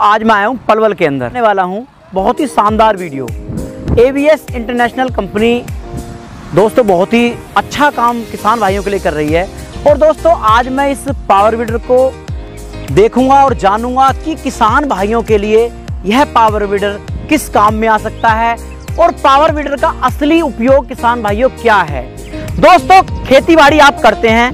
आज मैं आया हूँ पलवल के अंदर, वाला हूँ बहुत ही शानदार वीडियो। AVS इंटरनेशनल कंपनी दोस्तों बहुत ही अच्छा काम किसान भाइयों के लिए कर रही है। और दोस्तों आज मैं इस पावर वीडर को देखूंगा और जानूंगा कि किसान भाइयों के लिए यह पावर वीडर किस काम में आ सकता है और पावर वीडर का असली उपयोग किसान भाइयों क्या है। दोस्तों खेतीबाड़ी आप करते हैं,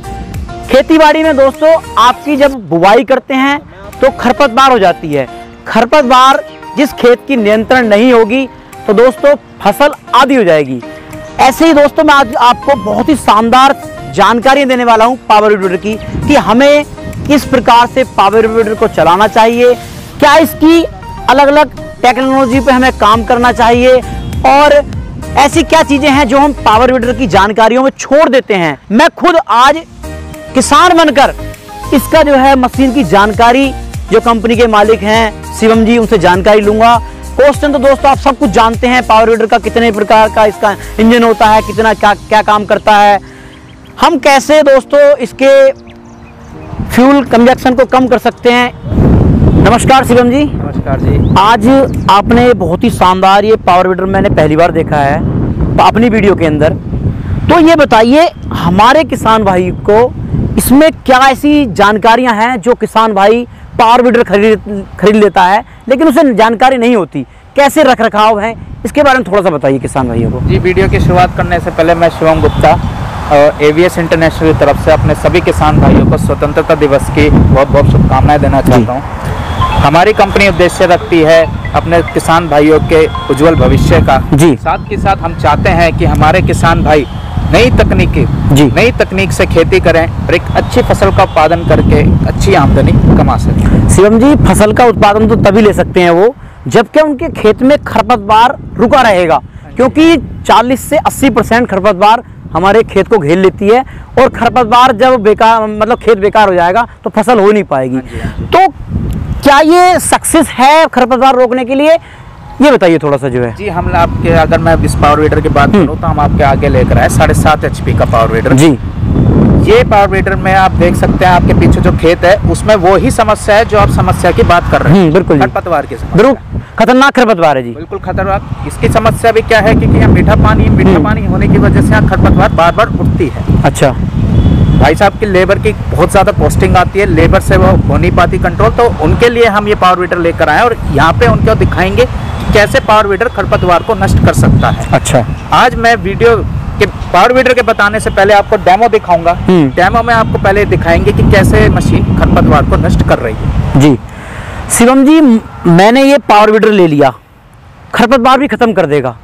खेतीबाड़ी में दोस्तों आपकी जब बुवाई करते हैं तो खरपतवार हो जाती है। खरपतवार जिस खेत की नियंत्रण नहीं होगी तो दोस्तों फसल आधी हो जाएगी। ऐसे ही दोस्तों मैं आज आपको बहुत ही शानदार जानकारियां देने वाला हूं पावर वीडर की कि हमें किस प्रकार से पावर वीडर को चलाना चाहिए, क्या इसकी अलग अलग टेक्नोलॉजी पे हमें काम करना चाहिए और ऐसी क्या चीजें हैं जो हम पावर वीडर की जानकारियों में छोड़ देते हैं। मैं खुद आज किसान बनकर इसका जो है मशीन की जानकारी जो कंपनी के मालिक हैं शिवम जी, उनसे जानकारी लूंगा। क्वेश्चन तो दोस्तों आप सब कुछ जानते हैं, पावर वीडर का कितने प्रकार का इसका इंजन होता है, कितना क्या काम करता है, हम कैसे दोस्तों इसके फ्यूल कंजप्शन को कम कर सकते हैं। नमस्कार शिवम जी। नमस्कार जी। आज आपने बहुत ही शानदार ये पावर वीडर मैंने पहली बार देखा है अपनी वीडियो के अंदर, तो ये बताइए हमारे किसान भाई को इसमें क्या ऐसी जानकारियां हैं जो किसान भाई पावर वीडर खरीद लेता है लेकिन उसे जानकारी नहीं होती, कैसे रख रखाव है, इसके बारे में थोड़ा सा बताइए किसान भाइयों को। जी, वीडियो की शुरुआत करने से पहले मैं शिवम गुप्ता और AVS इंटरनेशनल की तरफ से अपने सभी किसान भाइयों को स्वतंत्रता दिवस की बहुत बहुत शुभकामनाएं देना चाहता हूं। हमारी कंपनी उद्देश्य रखती है अपने किसान भाइयों के उज्जवल भविष्य का। जी। साथ ही साथ हम चाहते हैं कि हमारे किसान भाई नई तकनीक से खेती करें और एक अच्छी फसल का उत्पादन करके अच्छी आमदनी कमा सकें। शिवम जी, फसल का उत्पादन तो तभी ले सकते हैं वो जबकि उनके खेत में खरपतवार रुका रहेगा, क्योंकि 40 से 80% खरपतवार हमारे खेत को घेर लेती है और खरपतवार जब बेकार मतलब खेत बेकार हो जाएगा तो फसल हो नहीं पाएगी। तो क्या ये सक्सेस है खरपतवार रोकने के लिए, ये बताइए थोड़ा सा जो है। जी, हम आपके अगर मैं इस पावर वीडर की बात करूं तो हम आपके आगे लेकर आए 7.5 HP का पावर वीडर। जी, ये पावर वीडर में आप देख सकते हैं आपके पीछे जो खेत है उसमें वो ही समस्या है जो आप समस्या की बात कर रहे हैं। बिल्कुल, खरपतवार की समस्या, खतरनाक खरपतवार है जी। बिल्कुल खतरनाक। इसकी समस्या भी क्या है कि यहाँ मीठा पानी होने की वजह से यहाँ खरपतवार बार बार उठती है। अच्छा भाई साहब की लेबर की बहुत ज़्यादा कॉस्टिंग आती है, लेबर से वो हो नहीं पाती कंट्रोल, तो उनके लिए हम ये पावर वीडर लेकर आए और यहाँ पे उनको दिखाएंगे कि कैसे पावर वीडर खरपतवार को नष्ट कर सकता है। अच्छा, आज मैं वीडियो के पावर वीडर के बताने से पहले आपको डेमो दिखाऊंगा। डेमो में आपको पहले दिखाएंगे कि कैसे मशीन खरपतवार को नष्ट कर रही है। जी शिवम जी, मैंने ये पावर वीडर ले लिया, खरपतवार भी खत्म कर देगा।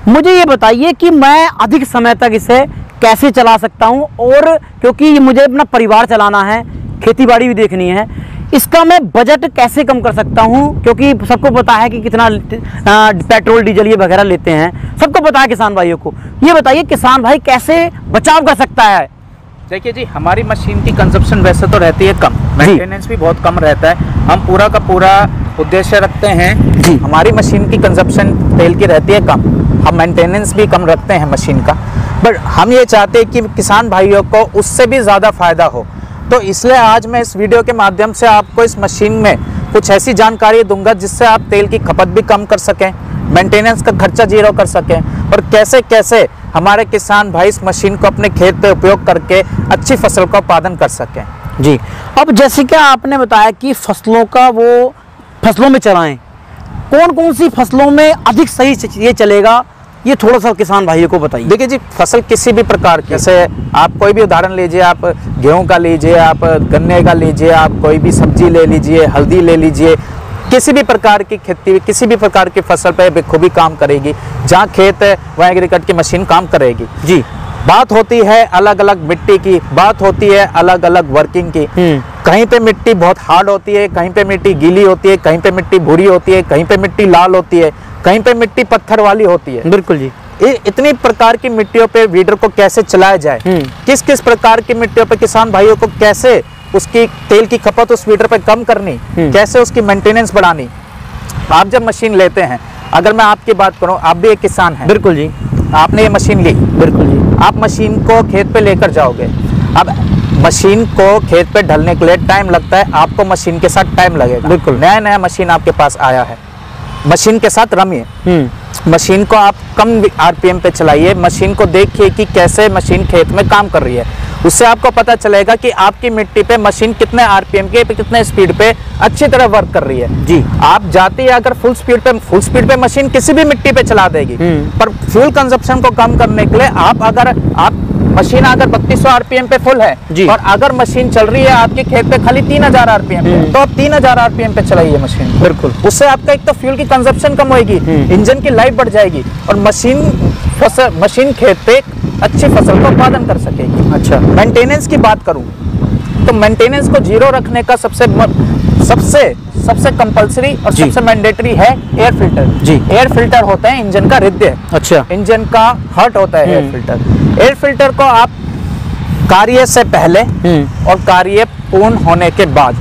मुझे ये बताइए कि मैं अधिक समय तक इसे कैसे चला सकता हूँ, और क्योंकि मुझे अपना परिवार चलाना है, खेतीबाड़ी भी देखनी है, इसका मैं बजट कैसे कम कर सकता हूँ, क्योंकि सबको पता है कि कितना पेट्रोल डीजल ये वगैरह लेते हैं, सबको पता है किसान भाइयों को। ये बताइए किसान भाई कैसे बचाव कर सकता है। देखिए जी, हमारी मशीन की कंजप्शन वैसे तो रहती है कम, मेंटेनेंस भी बहुत कम रहता है। हम पूरा का पूरा उद्देश्य रखते हैं जी, हमारी मशीन की कंजप्शन तेल की रहती है कम, हम मेंटेनेंस भी कम रखते हैं मशीन का, बट हम ये चाहते हैं कि किसान भाइयों को उससे भी ज़्यादा फायदा हो। तो इसलिए आज मैं इस वीडियो के माध्यम से आपको इस मशीन में कुछ ऐसी जानकारी दूंगा जिससे आप तेल की खपत भी कम कर सकें, मेंटेनेंस का खर्चा जीरो कर सकें और कैसे कैसे हमारे किसान भाई इस मशीन को अपने खेत पे उपयोग करके अच्छी फसल का उत्पादन कर सकें। जी, अब जैसे कि आपने बताया कि फसलों में चलाएं, कौन कौन सी फसलों में अधिक सही ये चलेगा, ये थोड़ा सा किसान भाइयों को बताइए। देखिए जी, फसल किसी भी प्रकार की, जैसे आप कोई भी उदाहरण लीजिए, आप गेहूं का लीजिए, आप गन्ने का लीजिए, आप कोई भी सब्जी ले लीजिए, हल्दी ले लीजिए, किसी भी प्रकार की खेती, किसी भी प्रकार की फसल पे बखूबी काम करेगी। जहाँ खेत है वहाँ एग्रीकल्चर की मशीन काम करेगी। जी, बात होती है अलग अलग मिट्टी की, बात होती है अलग अलग वर्किंग की। कहीं पे मिट्टी बहुत हार्ड होती है, कहीं पे मिट्टी गीली होती है, कहीं पे मिट्टी भूरी होती है, कहीं पे मिट्टी लाल होती है, कहीं पे मिट्टी पत्थर वाली होती है। बिल्कुल जी। इतनी प्रकार की मिट्टियों पे वीडर को कैसे चलाया जाए, किस किस प्रकार की मिट्टियों पे किसान भाइयों को कैसे उसकी तेल की खपत उस वीडर पे कम करनी, कैसे उसकी मेंटेनेंस बढ़ानी। आप जब मशीन लेते हैं, अगर मैं आपकी बात करूं, आप भी एक किसान हैं। बिल्कुल जी। आपने ये मशीन ली, बिल्कुल जी। आप मशीन को खेत पे लेकर जाओगे। अब मशीन को खेत पे ढलने के लिए टाइम लगता है, आपको मशीन के साथ टाइम लगेगा। बिल्कुल। नया नया मशीन आपके पास आया है, मशीन के साथ रमिए। मशीन को आप कम आरपीएम पे चलाइए, मशीन को देखिए कि कैसे मशीन खेत में काम कर रही है। उससे आपको पता चलेगा कि आपकी मिट्टी पे मशीन कितने आरपीएम के कितने स्पीड पे अच्छी तरह वर्क कर रही है। जी। आप जाते ही अगर फुल स्पीड पे मशीन किसी भी मिट्टी पे चला देगी, पर फ्यूल कंजप्शन को कम करने के लिए आप मशीन अगर 3200 आरपीएम पे फुल है और अगर मशीन चल रही है आपके खेत पे खाली 3000 आरपीएम पे, तो आप 3000 आरपीएम पे चलाइए मशीन। बिल्कुल। उससे आपका एक तो फ्यूल की कंजप्शन कम होगी, इंजन की लाइफ बढ़ जाएगी और मशीन खेत पे अच्छी फसल का उत्पादन कर सकेगी। अच्छा, मेंटेनेंस की बात करूं तो मेंटेनेंस को जीरो रखने का सबसे कंपलसरी और सबसे मैंडेटरी है एयर फिल्टर। जी। एयर फिल्टर होता है इंजन का हृदय। अच्छा। इंजन का हार्ट होता है एयर फिल्टर। एयर फिल्टर को आप कार्य से पहले और कार्य पूर्ण होने के बाद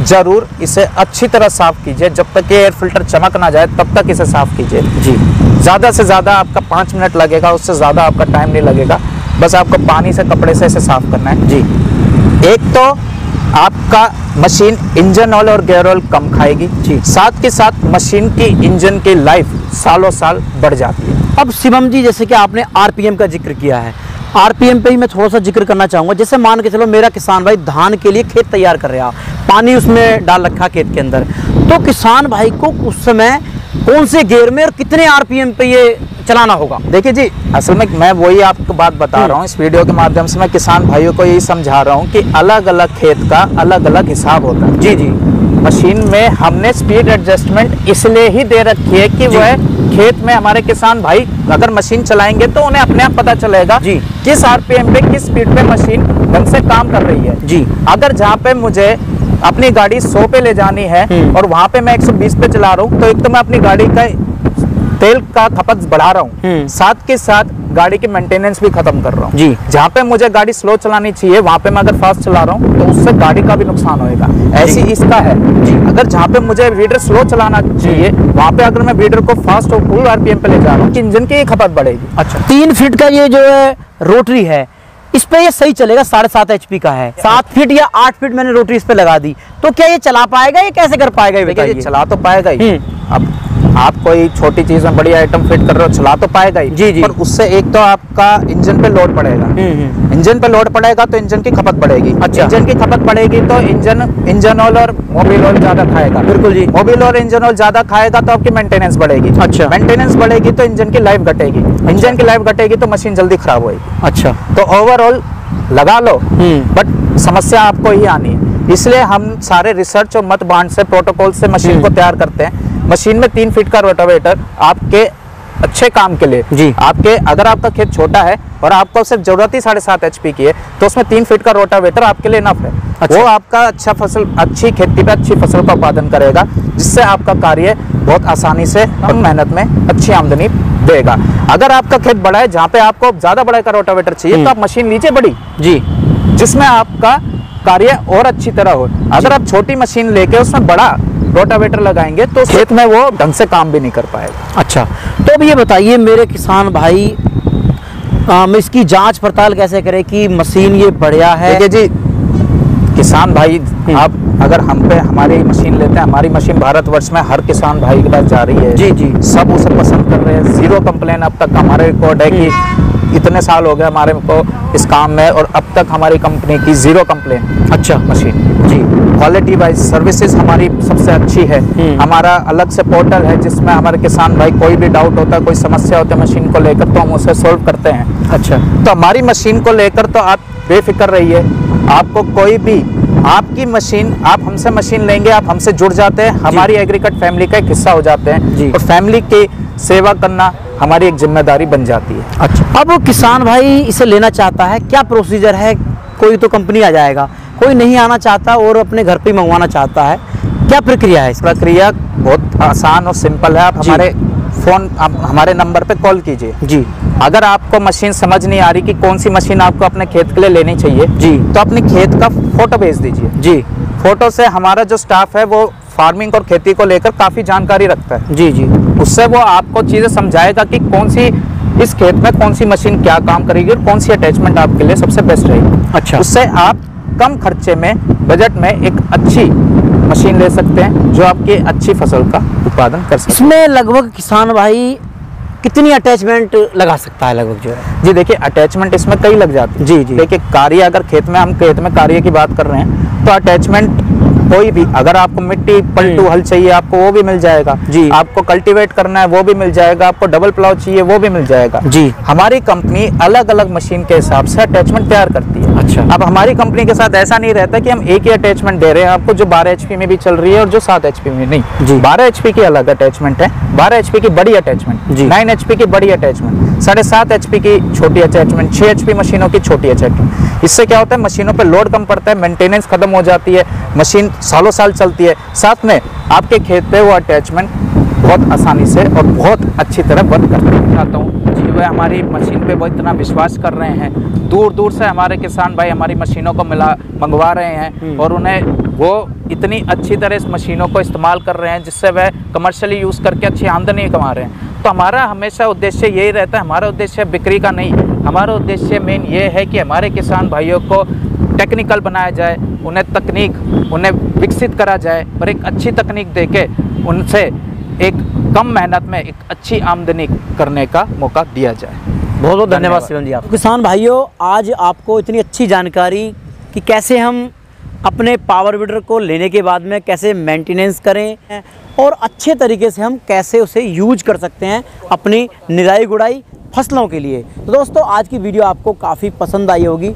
जरूर इसे अच्छी तरह साफ कीजिए। जब तक एयर फिल्टर चमक ना जाए तब तक इसे साफ कीजिए। जी। ज़्यादा से ज़्यादा आपका 5 मिनट लगेगा, उससे ज़्यादा आपका टाइम नहीं लगेगा। बस आपको पानी से कपड़े से इसे साफ करना है। जी। एक तो आपका मशीन इंजन ऑयल और गियर ऑयल कम खाएगी। जी। साथ के साथ मशीन की इंजन की लाइफ सालों साल बढ़ जाती है। अब शिवम जी, जैसे कि आपने आरपीएम का जिक्र किया है, आरपीएम पे ही मैं थोड़ा सा जिक्र करना चाहूँगा। जैसे मान के चलो मेरा किसान भाई धान के लिए खेत तैयार कर रहा, पानी उसमें डाल रखा खेत के अंदर, तो किसान भाई को उस समय कौन से गियर में और कितने आरपीएम पे ये चलाना होगा? देखिए जी, असल में मैं वही आपको बात बता रहा हूँ। इस वीडियो के माध्यम से मैं किसान भाइयों को यही समझा रहा हूँ कि अलग अलग खेत का अलग अलग हिसाब होता है। जी जी। मशीन में हमने स्पीड एडजस्टमेंट इसलिए ही दे रखी है कि वह खेत में हमारे किसान भाई अगर मशीन चलाएंगे तो उन्हें अपने आप पता चलेगा जी किस आरपीएम पे किस स्पीड पे मशीन ढंग से काम कर रही है। जी। अगर जहाँ पे मुझे अपनी गाड़ी 100 पे ले जानी है और वहां पे मैं 120 पे चला रहा हूँ, तो एक तो मैं अपनी गाड़ी का तेल का खपत बढ़ा रहा हूँ, साथ के साथ गाड़ी की मेंटेनेंस भी खत्म कर रहा हूँ। जी। जहाँ पे मुझे गाड़ी स्लो चलानी चाहिए वहां पे मैं अगर फास्ट चला रहा हूँ तो उससे गाड़ी का भी नुकसान होगा। ऐसी इसका है। जी। अगर जहाँ पे मुझे वीडर स्लो चलाना चाहिए वहां पे अगर मैं वीडर को फास्ट और फुल आरपीएम पे ले जा रहा हूँ, इंजन की खपत बढ़ेगी। अच्छा। 3 फीट का ये जो है रोटरी है, इस पे ये सही चलेगा, 7.5 HP का है। 7 फीट या 8 फीट मैंने रोटरी इस पे लगा दी, तो क्या ये चला पाएगा? ये कैसे कर पाएगा? ये चला तो पाएगा ही। अब आप कोई छोटी चीज में बड़ी आइटम फिट कर रहे हो, चला तो पाएगा ही। जी जी। पर उससे एक तो आपका इंजन पे लोड पड़ेगा। इंजन पे लोड पड़ेगा तो इंजन की खपत बढ़ेगी। अच्छा। इंजन की खपत बढ़ेगी तो इंजन ऑयल और मोबिल ऑयल ज्यादा खाएगा। बिल्कुल जी। मोबिल और इंजन ऑयल ज्यादा खाएगा तो आपकी मेंटेनेंस बढ़ेगी। अच्छा। मेंटेनेंस बढ़ेगी तो इंजन की लाइफ घटेगी। इंजन की लाइफ घटेगी तो मशीन जल्दी खराब होगी। अच्छा। तो ओवरऑल लगा लो, बट समस्या आपको ही आनी है। इसलिए हम सारे रिसर्च और मत बांट से प्रोटोकॉल से मशीन को तैयार करते हैं। मशीन में 3 फीट का रोटावेटर आपके अच्छे काम के लिए जी। आपके अगर आपका खेत छोटा है और आपको सिर्फ जरूरत ही 7.5 HP की है तो उसमें 3 फीट का रोटावेटर आपके लिए इनफ है। अच्छा। वो आपका अच्छी खेती पे अच्छी फसल का उत्पादन करेगा, जिससे आपका कार्य बहुत आसानी से कम मेहनत में अच्छी आमदनी देगा। अगर आपका खेत बड़ा है जहाँ पे आपको ज्यादा बड़ा का रोटावेटर चाहिए तो आप मशीन लीजिए बड़ी जी, जिसमें आपका कार्य और अच्छी तरह हो। अगर आप छोटी मशीन लेके उसमें बड़ा रोटावेटर लगाएंगे तो खेत में वो ढंग से काम भी नहीं कर पाएगा। अच्छा, तो अब ये बताइए मेरे किसान भाई, इसकी जांच पड़ताल कैसे करें कि मशीन ये बढ़िया है? देखिए जी, किसान भाई आप अगर हम पे हमारी मशीन लेते हैं, हमारी मशीन भारतवर्ष में हर किसान भाई के पास जा रही है। जी जी। सब उसे पसंद कर रहे हैं। 0 कंप्लेन अब तक हमारे रिकॉर्ड है कि इतने साल हो गए हमारे को इस काम में और अब तक हमारी कंपनी की 0 कंप्लेन। अच्छा। मशीन जी। क्वालिटी वाइज सर्विसेज हमारी सबसे अच्छी है। हमारा अलग से पोर्टल है जिसमें हमारे किसान भाई कोई भी डाउट होता है, कोई समस्या होती है मशीन को लेकर, तो हम उसे सोल्व करते हैं। अच्छा। तो हमारी मशीन को लेकर तो आप बेफिक्र रहिए। आपको कोई भी आपकी मशीन, आप हमसे मशीन लेंगे, आप हमसे जुड़ जाते हैं, हमारी एग्रीकल्चर फैमिली का एक हिस्सा हो जाते हैं और फैमिली की सेवा करना हमारी एक जिम्मेदारी बन जाती है। अच्छा। अब किसान भाई इसे लेना चाहता है, क्या प्रोसीजर है? कोई तो कंपनी आ जाएगा, कोई नहीं आना चाहता और अपने घर पे मंगवाना चाहता है, क्या प्रक्रिया है? प्रक्रिया बहुत आसान और सिंपल है। आप हमारे नंबर पे कॉल कीजिए जी। अगर आपको मशीन समझ नहीं आ रही कि कौन सी मशीन आपको अपने खेत के लिए लेनी चाहिए जी, तो अपने खेत का फोटो भेज दीजिए जी। फोटो से हमारा जो स्टाफ है वो फार्मिंग और खेती को लेकर काफी जानकारी रखता है जी जी। उससे वो आपको चीजें समझाएगा कि कौन सी इस खेत में कौन सी मशीन क्या काम करेगी और कौन सी अटैचमेंट आपके लिए सबसे बेस्ट रहेगी। अच्छा। उससे आप कम खर्चे में, बजट में एक अच्छी मशीन ले सकते हैं जो आपकी अच्छी फसल का उत्पादन कर सकते हैं। इसमें लगभग किसान भाई कितनी अटैचमेंट लगा सकता है लगभग जो है? जी देखिए, अटैचमेंट इसमें कई लग जाती है। जी जी। देखिए, कार्य अगर खेत में कार्य की बात कर रहे हैं तो अटैचमेंट कोई भी, अगर आपको मिट्टी पलटू हल चाहिए आपको वो भी मिल जाएगा जी। आपको कल्टीवेट करना है वो भी मिल जाएगा, आपको डबल प्लाव चाहिए वो भी मिल जाएगा जी। हमारी कंपनी अलग अलग मशीन के हिसाब से अटैचमेंट तैयार करती है। अच्छा। अब हमारी कंपनी के साथ ऐसा नहीं रहता कि हम एक ही अटैचमेंट दे रहे हैं आपको, जो 12 HP में भी चल रही है और जो 7 HP में नहीं। जी। 12 HP की अलग अटैचमेंट है, 12 HP की बड़ी अटैचमेंट, जी। 9 HP की बड़ी अटैचमेंट, 7.5 HP की छोटी अटैचमेंट, 6 HP मशीनों की छोटी अटैचमेंट। इससे क्या होता है, मशीनों पर लोड कम पड़ता है, मेंटेनेंस खत्म हो जाती है, मशीन सालों साल चलती है, साथ में आपके खेत पे वो अटैचमेंट बहुत आसानी से और बहुत अच्छी तरह वर्क करना चाहता हूँ। जी, वह हमारी मशीन पे वो इतना विश्वास कर रहे हैं, दूर दूर से हमारे किसान भाई हमारी मशीनों को मंगवा रहे हैं और उन्हें वो इतनी अच्छी तरह इस मशीनों को इस्तेमाल कर रहे हैं जिससे वह कमर्शियली यूज़ करके अच्छी आमदनी कमा रहे हैं। तो हमारा हमेशा उद्देश्य यही रहता है, हमारा उद्देश्य बिक्री का नहीं, हमारा उद्देश्य मेन ये है कि हमारे किसान भाइयों को टेक्निकल बनाया जाए, उन्हें विकसित करा जाए और एक अच्छी तकनीक देके उनसे एक कम मेहनत में एक अच्छी आमदनी करने का मौका दिया जाए। बहुत बहुत धन्यवाद शिवम जी आप। किसान भाइयों, आज आपको इतनी अच्छी जानकारी कि कैसे हम अपने पावर वीडर को लेने के बाद में कैसे मेंटेनेंस करें और अच्छे तरीके से हम कैसे उसे यूज कर सकते हैं अपनी निराई गुड़ाई फसलों के लिए। तो दोस्तों, आज की वीडियो आपको काफ़ी पसंद आई होगी।